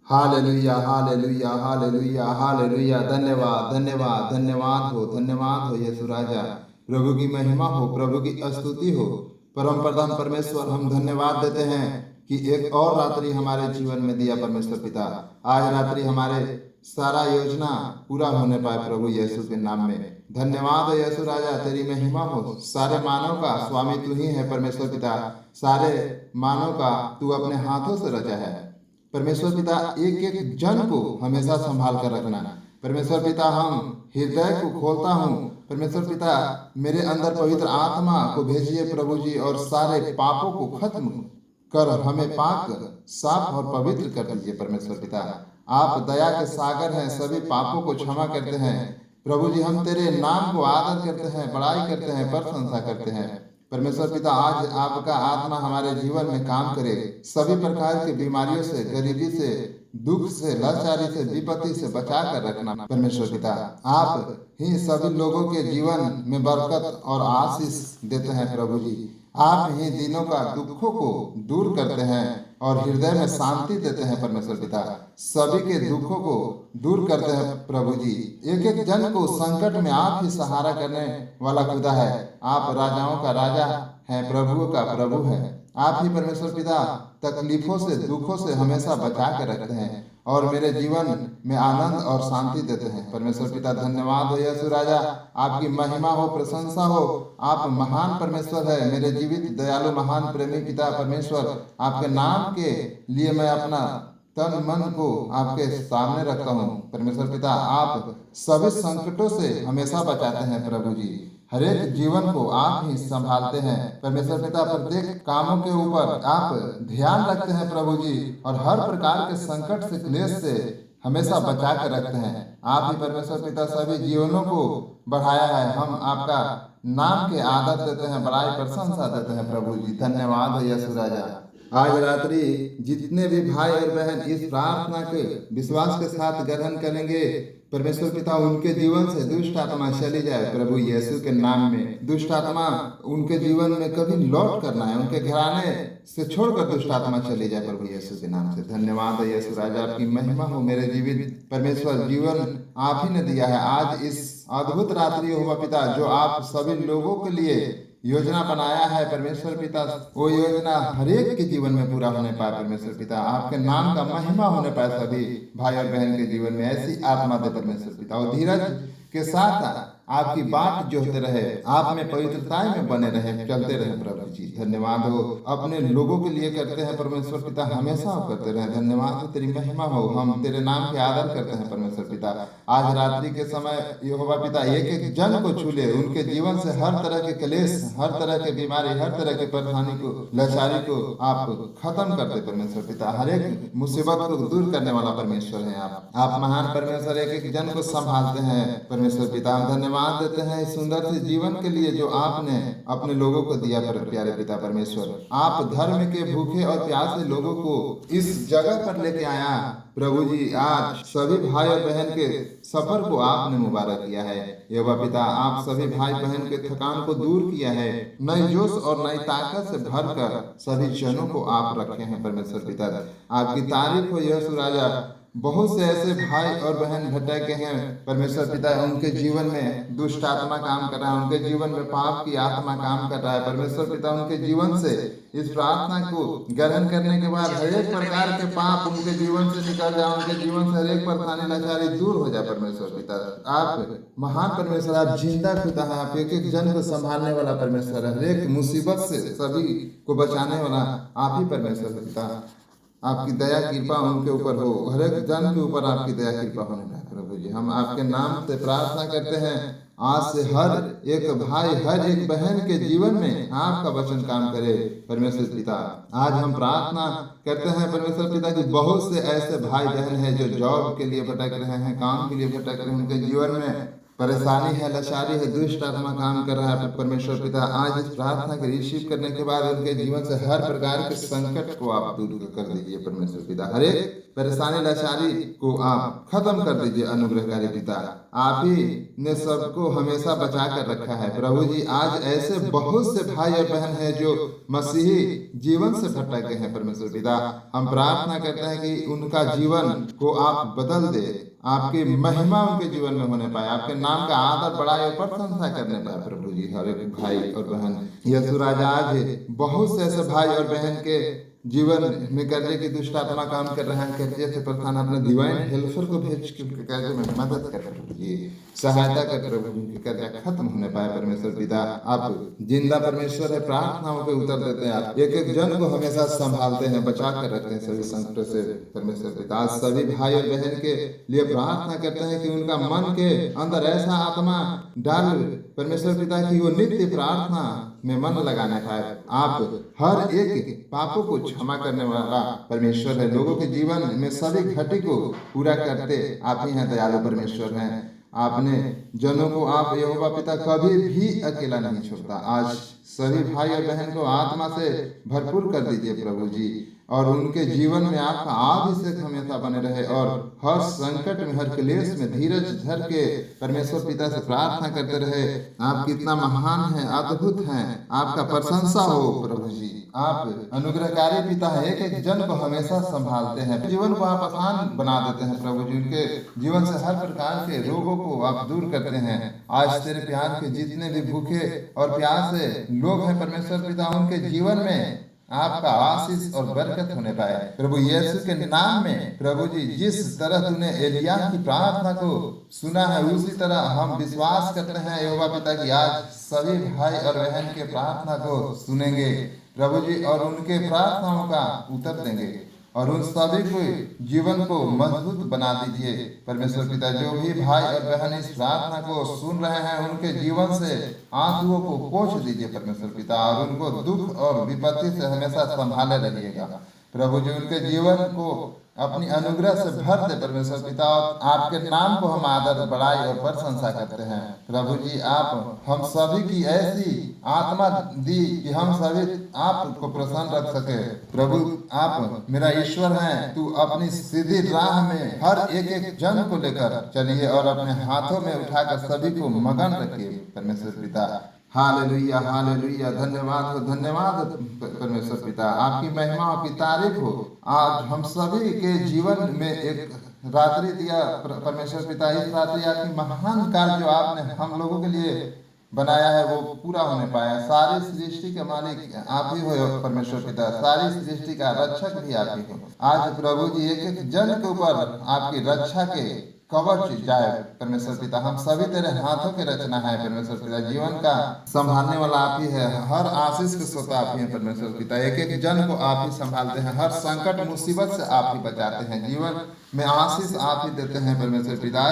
Hallelujah hallelujah hallelujah hallelujah. धन्यवाद धन्यवाद धन्यवाद हो यीशु राजा। प्रभु की महिमा हो, प्रभु की स्तुति हो। परम प्रधान परमेश्वर, हम धन्यवाद देते हैं कि एक और रात्रि हमारे जीवन में दिया परमेश्वर पिता। आज रात्रि हमारे सारा योजना पूरा होने पाए प्रभु यीशु के नाम में। धन्यवाद हो यीशु राजा, तेरी महिमा हो। सारे मानव का स्वामी तू ही है परमेश्वर पिता। सारे मानव का तू अपने हाथों से रचा है परमेश्वर पिता। एक एक जन को हमेशा संभाल कर रखना परमेश्वर पिता। हम हृदय को खोलता हूँ परमेश्वर पिता, मेरे अंदर पवित्र आत्मा को भेजिए प्रभु जी, और सारे पापों को खत्म कर हमें पाक साफ और पवित्र कर दीजिए परमेश्वर पिता। आप दया के सागर हैं, सभी पापों को क्षमा करते हैं प्रभु जी। हम तेरे नाम को आदर करते हैं, बड़ाई करते हैं, प्रशंसा करते हैं परमेश्वर पिता। आज आपका आत्मा हमारे जीवन में काम करे, सभी प्रकार की बीमारियों से, गरीबी से, दुख से, लाचारी से, विपत्ति से बचा कर रखना परमेश्वर पिता। आप ही सभी लोगों के जीवन में बरकत और आशीष देते हैं प्रभु जी। आप ही दिनों का दुखों को दूर करते हैं और हृदय में शांति देते हैं परमेश्वर पिता। सभी के दुखों को दूर करते हैं प्रभु जी। एक एक जन को संकट में आप ही सहारा करने वाला खुदा है। आप राजाओं का राजा है, प्रभुओं का प्रभु है। आप ही परमेश्वर पिता तकलीफों से, दुखों से हमेशा बचा कर रखते हैं और मेरे जीवन में आनंद और शांति देते हैं परमेश्वर पिता। धन्यवाद हो यीशु राजा, आपकी महिमा हो, प्रशंसा हो। आप महान परमेश्वर है, मेरे जीवित दयालु महान प्रेमी पिता परमेश्वर। आपके नाम के लिए मैं अपना तन मन को आपके सामने रखता हूँ परमेश्वर पिता। आप सभी संकटों से हमेशा बचाते हैं प्रभु जी। हर एक जीवन को आप ही संभालते हैं परमेश्वर पिता। प्रत्येक कामों के ऊपर आप ध्यान रखते हैं प्रभु जी, और हर प्रकार के संकट से, क्लेश से हमेशा बचा कर रखते हैं। आप ही परमेश्वर पिता सभी जीवनों को बढ़ाया है। हम आपका नाम के आदर देते हैं, बड़ाई प्रशंसा देते हैं प्रभु जी। धन्यवाद हो यीशु राजा। आज रात्रि जितने भी भाई और बहन इस प्रार्थना के विश्वास के साथ ग्रहण करेंगे परमेश्वर पिता, उनके जीवन से दुष्ट आत्मा चली जाए प्रभु यीशु के नाम में। दुष्ट आत्मा उनके जीवन में कभी लौट करना है, उनके घराने से छोड़कर दुष्ट आत्मा चली जाए प्रभु यीशु के नाम से। धन्यवाद है यीशु राजा, आपकी महिमा हो। मेरे जीवित परमेश्वर जीवन आप ही ने दिया है। आज इस अद्भुत रात्रि होगा पिता, जो आप सभी लोगों के लिए योजना बनाया है परमेश्वर पिता, वो योजना हर एक के जीवन में पूरा होने पाए परमेश्वर पिता। आपके नाम का महिमा होने पाए सभी भाई और बहन के जीवन में। ऐसी आत्मा दे परमेश्वर पिता, और धीरज के साथ आपकी बात जोहते रहे, आप में पवित्रता में बने रहे, चलते रहे प्रभु जी। धन्यवाद हो, अपने लोगों के लिए करते हैं परमेश्वर पिता, हमेशा करते रहे। धन्यवाद हो, तेरी महिमा हो। हम तेरे नाम के आदर करते हैं परमेश्वर पिता। आज रात्रि के समय यहोवा पिता एक एक जन को छू ले, उनके जीवन से हर तरह के क्लेश, हर तरह के बीमारी, हर तरह के परेशानी को, लाचारी को आप खत्म करते परमेश्वर पिता। हर एक मुसीबत को दूर करने वाला परमेश्वर है आप महान परमेश्वर। एक एक जन को संभालते हैं परमेश्वर पिता। हम धन्यवाद देते हैं इस सुंदर से जीवन के लिए जो आपने अपने लोगों को दिया प्यारे पिता परमेश्वर। आप धर्म के भूखे और प्यासे लोगों को इस जगह पर लेके आया प्रभु जी। आज सभी भाई और बहन के सफर को आपने मुबारक किया है यहोवा पिता। आप सभी भाई बहन के थकान को दूर किया है, नई जोश और नई ताकत से भरकर सभी जनों को आप रखे हैं परमेश्वर पिता। आपकी तारीफ हो यीशु राजा। बहुत से ऐसे भाई और बहन भटके हैं परमेश्वर पिता, उनके जीवन में दुष्ट आत्मा काम कर रहा है, उनके जीवन में पाप की आत्मा काम कर रहा है परमेश्वर पिता। उनके जीवन से इस प्रार्थना को ग्रहण करने के बाद हर एक प्रकार के पाप उनके जीवन से निकल जाए, उनके जीवन से हर एक परेशानी, लाचारी दूर हो जाए परमेश्वर पिता। आप महान परमेश्वर, आप जिंदा खुदा है। आप एक एक जन को संभालने वाला परमेश्वर है, हर एक मुसीबत से सभी को बचाने वाला आप ही परमेश्वर पिता। आपकी दया कृपा उनके ऊपर हो, हर एक जन के ऊपर आपकी दया कृपा होने पाए प्रभु जी। हम आपके नाम से प्रार्थना करते हैं, आज से हर एक भाई, हर एक बहन के जीवन में आपका वचन काम करे परमेश्वर पिता। आज हम प्रार्थना करते हैं परमेश्वर पिता कि बहुत से ऐसे भाई बहन हैं जो जॉब के लिए भटक रहे हैं, काम के लिए भटक रहे हैं, उनके जीवन में परेशानी है, लाचारी है, दुष्ट आत्मा काम कर रहा है परमेश्वर पिता। आज इस प्रार्थना को रिसीव करने के बाद उनके जीवन से हर प्रकार के संकट को आप दूर कर दीजिए परमेश्वर पिता। हर एक परेशानी लाचारी को आप खत्म कर दीजिए अनुग्रहकारी पिता। आप ही ने सबको हमेशा बचा कर रखा है प्रभु जी। आज ऐसे बहुत से भाई और बहन हैं जो मसीही जीवन से भटक गए हैं परमेश्वर पिता। हम प्रार्थना करते हैं कि उनका जीवन को आप बदल दे, आपकी महिमा उनके जीवन में होने पाए, आपके नाम का आदर बढ़ाए और प्रशंसा करने पाए प्रभु जी हर एक भाई और बहन। यीशु राजा आज बहुत से ऐसे भाई और बहन के जीवन में कर्जे की दुष्ट आत्मा काम कर रहा है, कर्जे से परेशान अपने डिवाइन हेल्पर को भेज के उनके कर्जे में मदद कर प्रभु जी, सहायता कर प्रभु जी, उनके कर्जा खत्म होने पाए परमेश्वर पिता। आप जिंदा परमेश्वर है, प्रार्थनाओं पे उत्तर देते हैं, आप एक एक जन को हमेशा संभालते हैं, बचा कर रखते हैं सभी संकटों से परमेश्वर पिता। आज सभी भाई और बहन के लिए प्रार्थना करते हैं कि उनका मन के अंदर ऐसा आत्मा डाल परमेश्वर पिता की वो नित्य प्रार्थना में मन लगाना पाए। आप हर एक पापों को क्षमा करने वाला परमेश्वर है, लोगों के जीवन में सभी घटी को पूरा करते आप ही हैं, दयालु परमेश्वर हैं। आपने जनों को आप यहोवा पिता कभी भी अकेला नहीं छोड़ता। आज सभी भाई और बहन को आत्मा से भरपूर कर दीजिए प्रभु जी, और उनके जीवन में आपका अभिषेक हमेशा बने रहे, और हर संकट में हर क्लेश में धीरज धर के परमेश्वर पिता से प्रार्थना करते रहे। आप कितना महान हैं, अद्भुत हैं, आपका प्रशंसा हो प्रभु जी। आप अनुग्रहकारी पिता हैं, एक एक जन को हमेशा संभालते हैं, जीवन को आप आसान बना देते हैं प्रभु जी। उनके जीवन से हर प्रकार के रोगों को आप दूर करते हैं। आज तेरे प्यार के जितने भी भूखे और प्यासे लोग हैं परमेश्वर पिता, उनके जीवन में आपका आशीष और बरकत होने पाए प्रभु यीशु के नाम में। प्रभु जी, जिस तरह तूने एलिया की प्रार्थना को सुना है, उसी तरह हम विश्वास करते हैं यहोवा पिता की आज सभी भाई और बहन के प्रार्थना को सुनेंगे प्रभु जी, और उनके प्रार्थनाओं का उत्तर देंगे, और उन सभी को जीवन को मजबूत बना दीजिए परमेश्वर पिता। जो भी भाई और बहन इस प्रार्थना को सुन रहे हैं, उनके जीवन से आंसुओं को पोंछ दीजिए परमेश्वर पिता, और उनको दुख और विपत्ति से हमेशा संभाले रखिएगा प्रभु जी। उनके जीवन को अपनी अनुग्रह से भर दे परमेश्वर पिता, और आपके नाम को हम आदर बढ़ाई और प्रशंसा करते हैं प्रभु जी। आप हम सभी की ऐसी आत्मा दी कि हम सभी आपको प्रसन्न रख सके प्रभु। आप मेरा ईश्वर हैं, तू अपनी सीधी राह में हर एक एक जन को लेकर चलिए, और अपने हाथों में उठाकर सभी को मगन रखिए परमेश्वर पिता। हालेलुया हालेलुया, धन्यवाद हो, धन्यवाद परमेश्वर पिता, आपकी महिमा आपकी तारीफ हो। आज हम सभी के जीवन में एक रात्रि दिया परमेश्वर पिता, इस रात्रि आपकी महान कार्य जो आपने हम लोगों के लिए बनाया है वो पूरा होने पाया। सारी सृष्टि के मालिक आप ही हो परमेश्वर पिता, सारी सृष्टि का रक्षक भी आप ही हो। आज प्रभु जी एक एक जन के ऊपर आपकी रक्षा के कवच जाए परमेश्वर पिता। हम सभी तेरे हाथों के रचना है परमेश्वर पिता, जीवन का संभालने वाला आप ही है, हर आशीष के स्रोत आप ही हैं परमेश्वर पिता। एक एक जन को आप ही संभालते हैं, हर संकट मुसीबत से आप ही बचाते हैं, जीवन में आशीष आप ही देते हैं परमेश्वर पिता।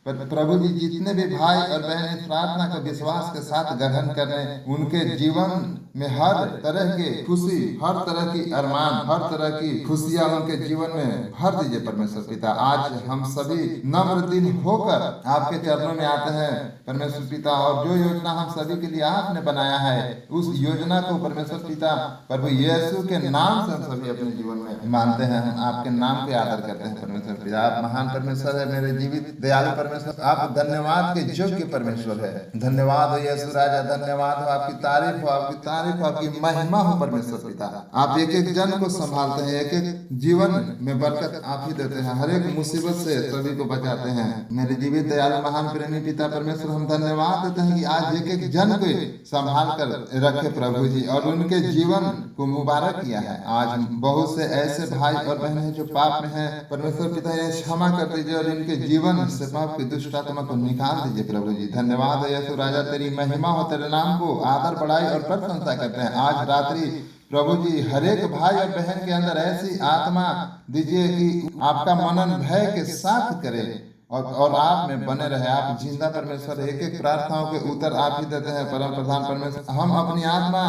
प्रभु जी, जितने भी भाई और बहन इस प्रार्थना को विश्वास के साथ ग्रहण करें, उनके जीवन में हर तरह की खुशी, हर तरह की अरमान, हर तरह की खुशियां उनके जीवन में भर दीजिए परमेश्वर पिता। आज हम सभी नम्र दिल होकर आपके चरणों में आते हैं परमेश्वर पिता, और जो योजना हम सभी के लिए आपने बनाया है, उस योजना को परमेश्वर पिता प्रभु यीशु के नाम से हम सभी अपने जीवन में मानते हैं, हम आपके नाम के आदर करते हैं परमेश्वर पिता। आप महान परमेश्वर है, मेरे जीवित दयालु परमेश्वर, आप धन्यवाद के योग्य परमेश्वर है। धन्यवाद हो यीशु राजा, धन्यवाद हो, आपकी तारीफ हो, आपकी तारीफ, आपकी महिमा हो परमेश्वर पिता। आप एक एक जन को संभालते हैं, एक एक जीवन में बरकत आप ही देते हैं, हर एक मुसीबत से सभी को बचाते हैं। मेरे जीवित दयालु महान प्रेमी पिता परमेश्वर, हम धन्यवाद देते हैं कि आज एक एक जन को संभाल कर रखे प्रभु जी, और उनके जीवन को मुबारक किया है। आज बहुत से ऐसे भाई और बहन हैं जो पाप में हैं परमेश्वर पिता, इन्हें क्षमा कर दीजिए, और इनके जीवन से पाप की दुष्ट आत्मा को निकाल दीजिए प्रभु जी। धन्यवाद है यीशु राजा, तेरी महिमा हो, तेरे नाम को आदर बढ़ाई और प्रशंसा करते हैं। आज रात्रि प्रभु जी हर एक भाई और बहन के अंदर ऐसी आत्मा दीजिए कि आपका मनन भय के साथ करे, और आप में बने रहे। आप जिंदा परमेश्वर, एक एक प्रार्थनाओं के उत्तर आप ही देते हैं परम प्रधान परमेश्वर। हम अपनी आत्मा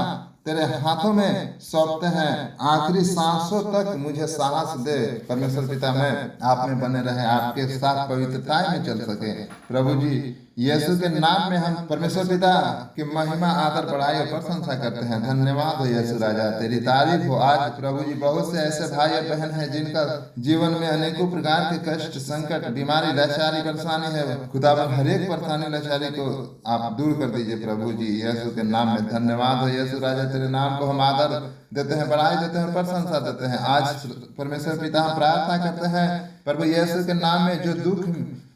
तेरे हाथों में सौंपते हैं, आखिरी सांसों तक मुझे साहस दे परमेश्वर पिता, मैं आप में बने रहे, आपके साथ पवित्रता में चल सके प्रभु जी। यीशु के नाम में हम परमेश्वर पिता की महिमा आदर बढ़ाई और प्रशंसा करते हैं। धन्यवाद हो यीशु राजा, तेरी तारीफ हो। आज प्रभु जी बहुत से ऐसे भाई और बहन हैं जिनका जीवन में अनेकों प्रकार के कष्ट, संकट, बीमारी, लाचारी, परेशानी है। खुदावन हर एक परेशानी, लाचारी को आप दूर कर दीजिए प्रभु जी यीशु के नाम में। धन्यवाद हो यीशु राजा, तेरे नाम को हम आदर देते हैं, बढ़ाई देते हैं, प्रशंसा देते हैं। आज परमेश्वर पिता हम प्रार्थना करते हैं प्रभु यीशु के नाम में जो दुख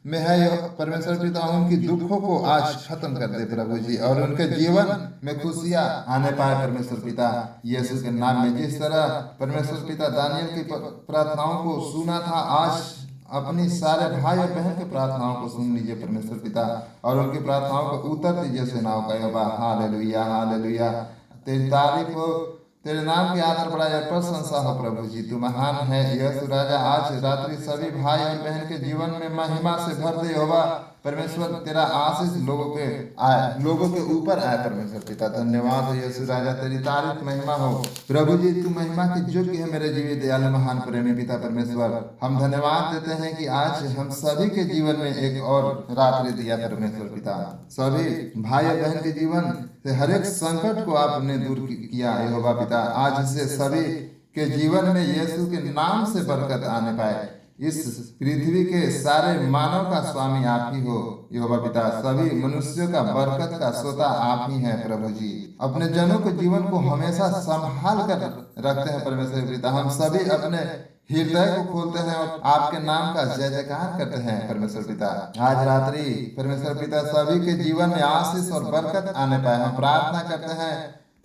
में है परमेश्वर पिता उनकी दुखों को आज खत्म कर दे प्रभु जी, और उनके जीवन में खुशियां आने पाए परमेश्वर पिता यीशु के नाम में। जिस तरह परमेश्वर पिता दानियल की प्रार्थनाओं को सुना था, आज अपनी सारे भाई और बहन की प्रार्थनाओं को सुन लीजिए परमेश्वर पिता, और उनकी प्रार्थनाओं को उत्तर दीजिए सेनाओं का यहोवा। हालेलुया हालेलुया, तेरी तारीफ हो, तेरे नाम की आदर बढ़ाई और प्रशंसा हो प्रभु जी, तू महान है यीशु राजा। आज रात्रि सभी भाई और बहन के जीवन में महिमा से भर दे यहोवा परमेश्वर, तेरा आशीष लोगों के ऊपर आए परमेश्वर पिता। धन्यवाद हो यीशु राजा, तेरी तारीफ महिमा हो प्रभु जी, तू महिमा की योग्य है मेरे जीवित दयालु महान प्रेमी पिता परमेश्वर। हम धन्यवाद देते हैं कि आज हम सभी के जीवन में एक और रात्रि दिया परमेश्वर पिता। सभी भाई और बहन के जीवन से हर एक संकट को आपने दूर किया यहोवा पिता। आज से सभी के जीवन में यीशु के नाम से बरकत आने पाए। इस पृथ्वी के सारे मानव का स्वामी आप ही हो यहोवा पिता, सभी मनुष्यों का बरकत का श्रोता आप ही हैं प्रभु जी। अपने जनों के जीवन को हमेशा संभाल कर रखते हैं परमेश्वर पिता। हम सभी अपने हृदय को खोलते हैं और आपके नाम का जय जयकार करते हैं परमेश्वर पिता। आज रात्रि परमेश्वर पिता सभी के जीवन में आशीष और बरकत आने पाए। हम प्रार्थना करते हैं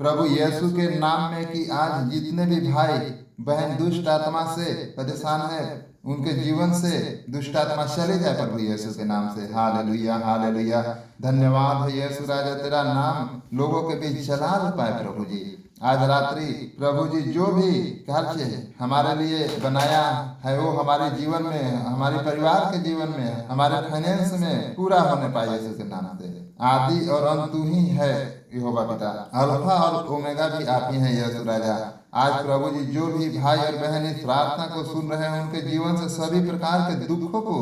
प्रभु यीशु के नाम में कि आज जितने भी भाई बहन दुष्ट आत्मा से परेशान है, उनके जीवन से दुष्ट आत्मा चले जाए प्रभु यीशु के नाम से। हालेलुया हालेलुया, धन्यवाद है यीशु राजा, तेरा नाम लोगों के बीच चला पाए प्रभु जी। आज रात्रि प्रभु जी जो भी कार्य हमारे लिए बनाया है वो हमारे जीवन में, हमारे परिवार के जीवन में, हमारे फाइनेंस में पूरा होने पाए यीशु के नाम से। आदि और अंत तू ही है यहोवा पिता, अल्फा और ओमेगा भी आप ही हैं यीशु राजा। आज प्रभु जी जो भी भाई और बहन इस प्रार्थना को सुन रहे हैं, उनके जीवन से सभी प्रकार के दुखों को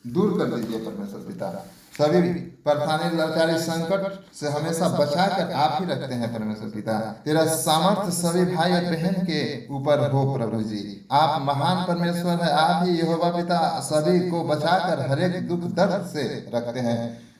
दूर कर दीजिए परमेश्वर पिता। सभी परेशानी, लाचारी, संकट से हमेशा बचा कर आप ही रखते हैं परमेश्वर पिता। तेरा सामर्थ्य सभी भाई और बहन के ऊपर हो प्रभु जी। आप महान परमेश्वर है, आप ही यहोवा पिता सभी को बचाकर हर एक दुख दर्द से रखते हैं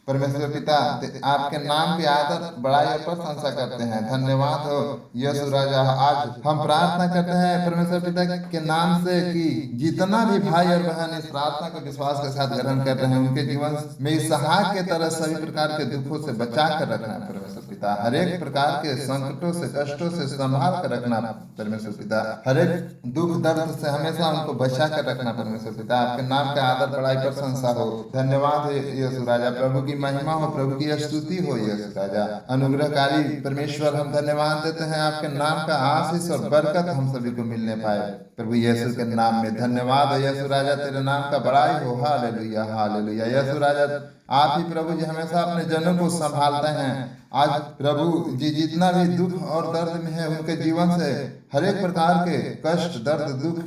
परमेश्वर पिता। आपके नाम की आदर बढ़ाई और प्रशंसा करते हैं। धन्यवाद हो यीशु राजा। आज हम प्रार्थना करते हैं परमेश्वर पिता के नाम से कि जितना भी भाई और बहन इस प्रार्थना को विश्वास के साथ ग्रहण कर रहे हैं, उनके जीवन में इस सहाय के तरह सभी प्रकार के दुखों से बचा कर रखना परमेश्वर पिता। हर एक प्रकार के संकटों से, कष्टों से संभाल कर रखना परमेश्वर पिता। हर एक दुख दर्द से हमेशा उनको बचा कर रखना परमेश्वर पिता। आपके नाम का आदर बढ़ाई प्रशंसा हो। धन्यवाद है यीशु राजा, प्रभु महिमा हो, प्रभु की स्तुति हो यीशु राजा। अनुग्रहकारी परमेश्वर, हम धन्यवाद देते हैं, आपके नाम का आशीष और बरकत हम सभी को मिलने पाए प्रभु यीशु के नाम में। धन्यवाद है यीशु राजा, तेरे नाम का बड़ाई हो। हालेलुया हालेलुया, यीशु राजा आप ही प्रभु जी हमेशा अपने जनों को संभालते हैं। आज प्रभु जी जितना भी दुख और दर्द में है, उनके जीवन से हर एक प्रकार के कष्ट, दर्द, दुख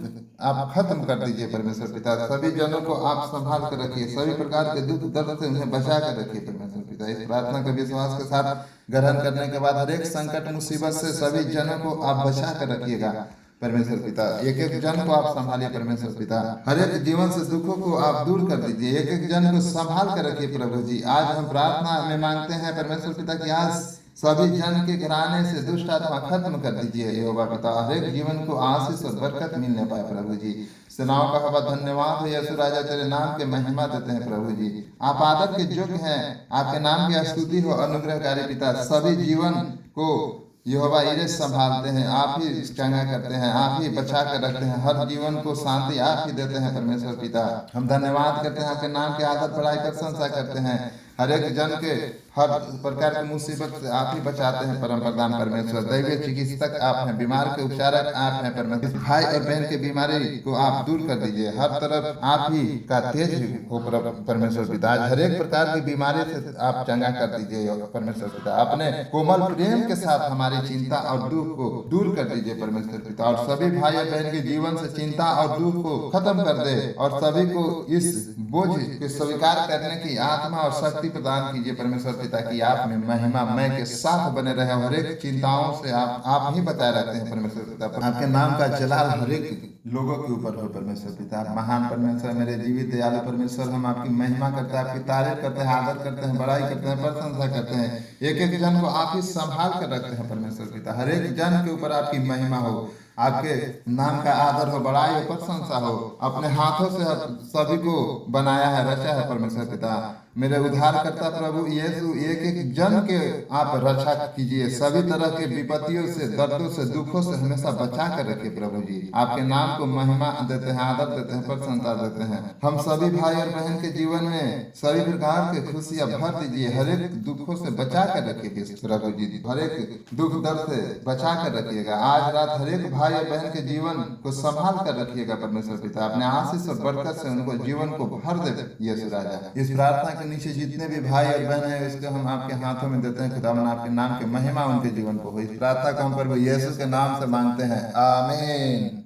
आप खत्म कर दीजिए परमेश्वर पिता। सभी जनों को आप संभाल कर रखिए, सभी प्रकार के दुख दर्द से उन्हें बचा कर रखिए परमेश्वर पिता। इस प्रार्थना के विश्वास के साथ ग्रहण करने के बाद हर एक संकट, मुसीबत से सभी जनों को आप बचा कर रखिएगा परमेश्वर पिता। एक एक जन को आप संभालिए परमेश्वर पिता। हर एक जीवन से दुखों को आप दूर कर दीजिए, एक एक जन को संभाल कर रखिए प्रभु जी। आज हम प्रार्थना में मांगते हैं परमेश्वर पिता कि आज सभी जन के घराने से दुष्ट आत्मा खत्म कर दीजिए यहोवा पिता। हर एक जीवन को आशीष और बरकत मिलने पाए प्रभु जी। सेनाओं का हवा धन्यवाद हो यीशु राजा, तेरे नाम के महिमा देते हैं प्रभु जी। आप आदर के योग्य हैं, आपके नाम की स्तुति हो अनुग्रहकारी पिता। सभी जीवन को यहोवा इरे संभालते हैं, आप ही चंगा करते हैं, आप ही बचा कर रखते हैं, हर जीवन को शांति आप ही देते हैं परमेश्वर पिता। हम धन्यवाद करते हैं, आपके नाम के आदर बढ़ाई प्रशंसा करते हैं। हर एक जन के हर प्रकार की मुसीबत से आप ही बचाते हैं परम प्रधान परमेश्वर। दैवीय चिकित्सक आप हैं, बीमार के उपचारक आप हैं परमेश्वर। इस भाई और बहन की बीमारी को आप दूर कर दीजिए, हर तरफ आप ही का तेज हो परमेश्वर पिता। आज हर एक प्रकार की बीमारी से आप चंगा कर दीजिए परमेश्वर पिता। अपने कोमल प्रेम के साथ हमारी चिंता और दुख को दूर कर दीजिए परमेश्वर पिता, और सभी भाई और बहन के जीवन से चिंता और दुख को खत्म कर दे, और सभी को इस बोझ को स्वीकार करने की आत्मा और शक्ति प्रदान कीजिए परमेश्वर पिता, कि आप में महिमा मैं के साथ बने रहे। हर एक चिंताओं से आप ही बताए रहते हैं परमेश्वर पिता। आपके नाम का जलाल हर एक लोगों के ऊपर हो परमेश्वर पिता। आप महान परमेश्वर, मेरे जीवित दयालु परमेश्वर। हम आपकी महिमा करते हैं, आपकी तारीफ करते हैं, आदर करते हैं, बड़ाई करते हैं, प्रशंसा करते हैं। एक एक जन को आप ही संभाल कर रखते हैं परमेश्वर पिता। हर एक जन के ऊपर आपकी महिमा हो, आपके नाम का आदर हो, बड़ाई हो, प्रशंसा हो। अपने हाथों से सभी को बनाया है, रचा है परमेश्वर पिता। मेरे उद्धारकर्ता प्रभु यीशु, एक एक जन के आप रक्षा कीजिए, सभी तरह के विपत्तियों से, दर्दों से, दुखों से हमेशा बचा कर रखिए प्रभु जी। आपके नाम को महिमा देते हैं, आदर देते हैं, प्रसन्नता देते हैं। हम सभी भाई और बहन के जीवन में सभी प्रकार के खुशियां भर दीजिए, हर एक दुखों से बचा कर रखिए प्रभु जी। हर एक दुख दर्द से बचा कर रखिएगा। आज रात हर एक भाई और बहन के जीवन को संभाल कर रखिएगा परमेश्वर पिता। अपने आशीष और बरकत से उनको जीवन को भर दे यीशु राजा। इस प्रार्थना नीचे जितने भी भाई और बहन हैं, इसको हम आपके हाथों में देते हैं। खुदावन आपके नाम की महिमा उनके जीवन को हो। इस प्रार्थना को हम प्रभु यीशु के नाम से मांगते हैं, आमीन।